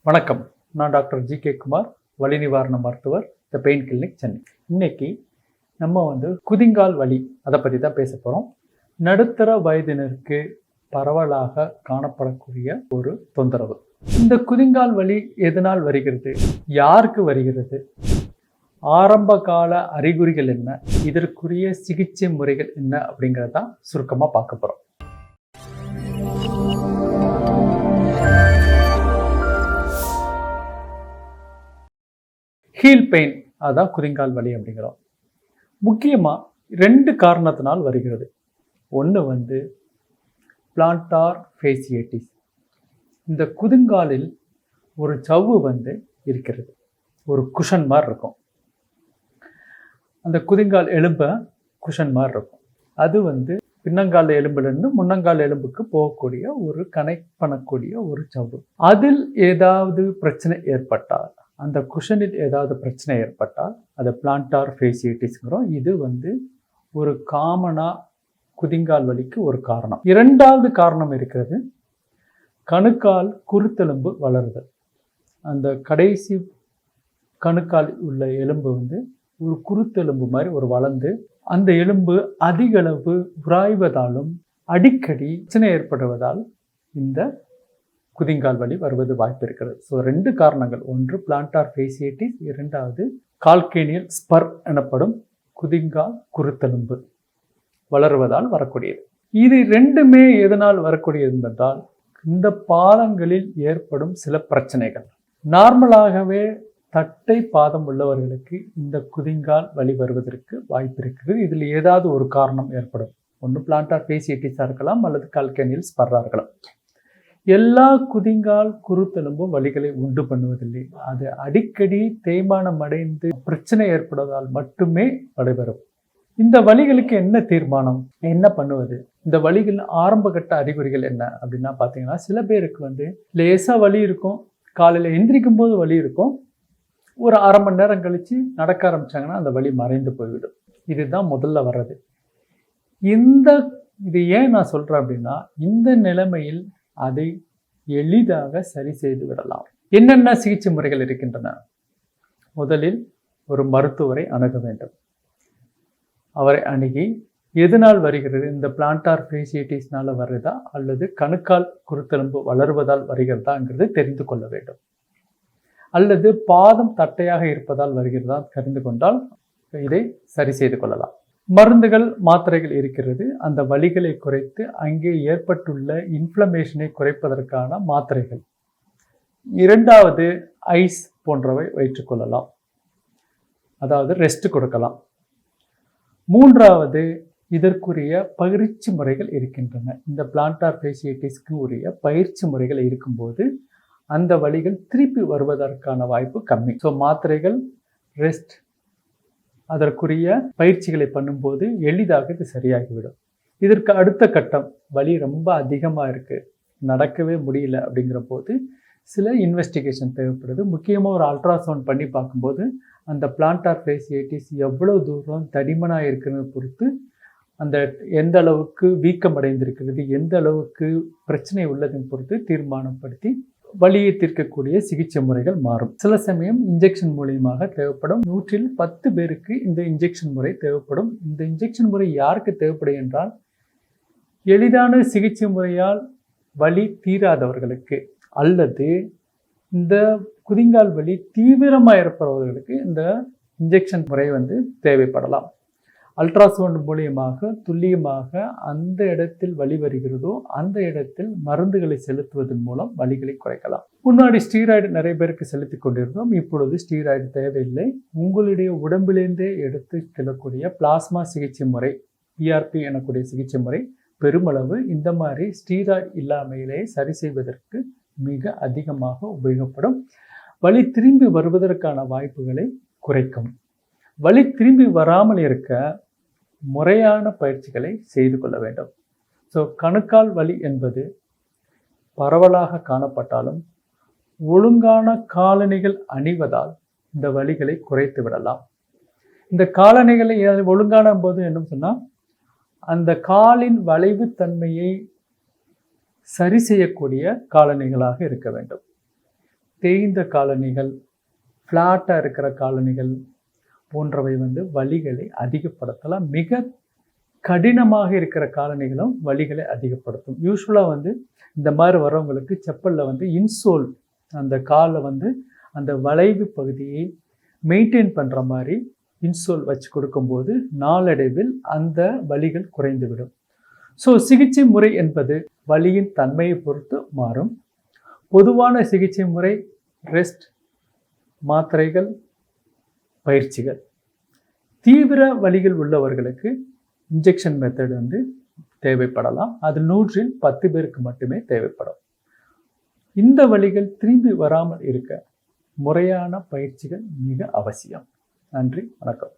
வணக்கம். நான் doctor G K. Kumar, வலி நிவாரண மருத்துவர், த பெயின் கிளினிக், சென்னை. இன்னைக்கு நம்ம குதிங்கால் வலி அதை பற்றி தான் பேச போகிறோம். நடுத்தர வயதினருக்கு பரவலாக காணப்படக்கூடிய ஒரு தொந்தரவு. இந்த குதிங்கால் வலி எதனால் வருகிறது, யாருக்கு வருகிறது, ஆரம்ப கால அறிகுறிகள் என்ன, இதற்குரிய சிகிச்சை முறைகள் என்ன அப்படிங்கிறதான் சுருக்கமாக பார்க்க போகிறோம். ஹீல் பெயின், அதான் குதிங்கால் வலி அப்படிங்கிறோம். முக்கியமாக 2 காரணத்தினால் வருகிறது. ஒன்று பிளான்டார் ஃபேசியேட்டிஸ். இந்த குதிங்காலில் ஒரு சவ்வு இருக்கிறது, ஒரு குஷன் மாதிரி இருக்கும். அந்த குதிங்கால் எலும்பை குஷன் மாதிரி இருக்கும். அது பின்னங்கால எலும்புலேருந்து முன்னங்கால் எலும்புக்கு போகக்கூடிய ஒரு கனெக்ட் பண்ணக்கூடிய ஒரு சவ்வு. அதில் ஏதாவது பிரச்சனை ஏற்பட்டால், அந்த குஷனில் ஏதாவது பிரச்சனை ஏற்பட்டால் அதை பிளான்டார் ஃபேசியேட்டிஸ்ங்கிறோம். இது ஒரு காமனாக குதிங்கால் வலிக்கு ஒரு காரணம். 2வது காரணம் இருக்கிறது, கணுக்கால் குருத்தெலும்பு வளருதல். அந்த கடைசி கணுக்கால் உள்ள எலும்பு ஒரு குருத்தெலும்பு மாதிரி ஒரு வளர்ந்து, அந்த எலும்பு அதிக அளவு உராய்வதாலும் அடிக்கடி பிரச்சனை ஏற்படுவதால் இந்த குதிங்கால் வலி வருவது வாய்ப்பு இருக்கிறது. ஸோ 2 காரணங்கள், ஒன்று பிளான்டார் ஃபேசியேட்டிஸ், 2வது கால்கேனியல் ஸ்பர் எனப்படும் குதிங்கால் குருத்தெலும்பு வளருவதால் வரக்கூடியது. இது 2மே எதனால் வரக்கூடியது என்றால், இந்த பாதங்களில் ஏற்படும் சில பிரச்சனைகள். நார்மலாகவே தட்டை பாதம் உள்ளவர்களுக்கு இந்த குதிங்கால் வலி வருவதற்கு வாய்ப்பு இருக்கிறது. இதில் ஏதாவது ஒரு காரணம் ஏற்படும். ஒன்று பிளான்டார் ஃபேசியேட்டிஸாக இருக்கலாம், அல்லது கால்கேனியல் ஸ்பர்ராக இருக்கலாம். எல்லா குதிங்கால் குருத்தெலும்பும் வலிகளை உண்டு பண்ணுவதில்லை. அது அடிக்கடி தேய்மானம் அடைந்து பிரச்சனை ஏற்படுவதால் மட்டுமே நடைபெறும். இந்த வலிகளுக்கு என்ன தீர்மானம், என்ன பண்ணுவது? இந்த வலிகள் ஆரம்ப கட்ட அறிகுறிகள் என்ன அப்படின்னா பார்த்தீங்கன்னா, சில பேருக்கு லேசாக வலி இருக்கும், காலையில் எந்திரிக்கும் போது வலி இருக்கும், ஒரு அரை மணி நேரம் கழித்து நடக்க ஆரம்பித்தாங்கன்னா அந்த வலி மறைந்து போய்விடும். இதுதான் முதல்ல வர்றது. இது ஏன் நான் சொல்கிறேன் அப்படின்னா, இந்த நிலைமையில் அதை எளிதாக சரி செய்து விடலாம். என்னென்ன சிகிச்சை முறைகள் இருக்கின்றன? முதலில் ஒரு மருத்துவரை அணுக வேண்டும். அவரை அணுகி எதனால் வருகிறது, இந்த பிளான்டார் ஃபேசியேட்டிஸ்னால வருதா அல்லது கணுக்கால் குருத்தெலும்பு வளருவதால் வருகிறதாங்கிறது தெரிந்து கொள்ள வேண்டும். அல்லது பாதம் தட்டையாக இருப்பதால் வருகிறதா தெரிந்து கொண்டால் இதை சரி செய்து கொள்ளலாம். மருந்துகள், மாத்திரைகள் இருக்கிறது. அந்த வலிகளை குறைத்து அங்கே ஏற்பட்டுள்ள இன்ஃப்ளமேஷனை குறைப்பதற்கான மாத்திரைகள். 2வது ஐஸ் போன்றவை வைத்துக்கொள்ளலாம், அதாவது ரெஸ்ட் கொடுக்கலாம். 3வது இதற்குரிய பயிற்சி முறைகள் இருக்கின்றன. இந்த பிளான்டார் ஃபேசியேட்டிஸ்க்கு உரிய பயிற்சி முறைகள் இருக்கும்போது அந்த வலிகள் திருப்பி வருவதற்கான வாய்ப்பு கம்மி. ஸோ மாத்திரைகள், ரெஸ்ட், அதற்குரிய பயிற்சிகளை பண்ணும்போது எளிதாக இது சரியாகிவிடும். இதற்கு அடுத்த கட்டம், வலி ரொம்ப அதிகமாக இருக்குது, நடக்கவே முடியல அப்படிங்கிற போது சில இன்வெஸ்டிகேஷன் தேவைப்படுது. முக்கியமாக ஒரு அல்ட்ராசவுண்ட் பண்ணி பார்க்கும்போது அந்த பிளான்டார் ஃபேசியேட்டிஸ் எவ்வளோ தூரம் தடிமனாக இருக்குன்னு பொறுத்து, அந்த எந்த அளவுக்கு வீக்கம் அடைந்திருக்கிறது, எந்த அளவுக்கு பிரச்சனை உள்ளதுன்னு பொறுத்து தீர்மானப்படுத்தி வலியை தீர்க்கக்கூடிய சிகிச்சை முறைகள் மாறும். சில சமயம் இன்ஜெக்ஷன் மூலியமாக தேவைப்படும். 100ல் 10 பேருக்கு இந்த இன்ஜெக்ஷன் முறை தேவைப்படும். இந்த இன்ஜெக்ஷன் முறை யாருக்கு தேவைப்படும் என்றால், எளிதான சிகிச்சை முறையால் வலி தீராதவர்களுக்கு அல்லது இந்த குதிங்கால் வலி தீவிரமாக இருப்பவர்களுக்கு இந்த இன்ஜெக்ஷன் முறை தேவைப்படலாம். அல்ட்ராசவுண்ட் மூலியமாக துல்லியமாக அந்த இடத்தில் வலி வருகிறதோ அந்த இடத்தில் மருந்துகளை செலுத்துவதன் மூலம் வலிகளை குறைக்கலாம். முன்னாடி ஸ்டீராய்டு நிறைய பேருக்கு செலுத்தி கொண்டிருந்தோம். இப்பொழுது ஸ்டீராய்டு தேவையில்லை. உங்களுடைய உடம்பிலிருந்தே எடுத்து செல்லக்கூடிய பிளாஸ்மா சிகிச்சை முறை, பிஆர்பி எனக்கூடிய சிகிச்சை முறை பெருமளவு இந்த மாதிரி ஸ்டீராய்டு இல்லாமையிலே சரி செய்வதற்கு மிக அதிகமாக உபயோகப்படும். வலி திரும்பி வருவதற்கான வாய்ப்புகளை குறைக்கும். வலி திரும்பி வராமல் இருக்க முறையான பயிற்சிகளை செய்து கொள்ள வேண்டும். ஸோ கணுக்கால் வலி என்பது பரவலாக காணப்பட்டாலும் ஒழுங்கான காலணிகள் அணிவதால் இந்த வலிகளை குறைத்து விடலாம். இந்த காலணிகளை ஒழுங்கான போது என்ன சொன்னால், அந்த காலின் வளைவு தன்மையை சரி செய்யக்கூடிய காலணிகளாக இருக்க வேண்டும். தேய்ந்த காலணிகள், ஃப்ளாட்டாக இருக்கிற காலணிகள் போன்றவை வந்து வலிகளை அதிகப்படுத்தலாம். மிக கடினமாக இருக்கிற காலணிகளும் வலிகளை அதிகப்படுத்தும். யூஸ்வலாக வந்து இந்த மாதிரி வரவங்களுக்கு செப்பலில் வந்து இன்சோல், அந்த காலில் வந்து அந்த வளைவு பகுதியை மெயின்டைன் பண்ணுற மாதிரி இன்சோல் வச்சு கொடுக்கும்போது நாளடைவில் அந்த வலிகள் குறைந்துவிடும். ஸோ சிகிச்சை முறை என்பது வலியின் தன்மையை பொறுத்து மாறும். பொதுவான சிகிச்சை முறை ரெஸ்ட், மாத்திரைகள், பயிற்சிகள். தீவிர வலிகள் உள்ளவர்களுக்கு இன்ஜெக்ஷன் மெத்தட் வந்து தேவைப்படலாம். அது 100ல் 10 பேருக்கு மட்டுமே தேவைப்படும். இந்த வலிகள் திரும்பி வராமல் இருக்க முறையான பயிற்சிகள் மிக அவசியம். நன்றி, வணக்கம்.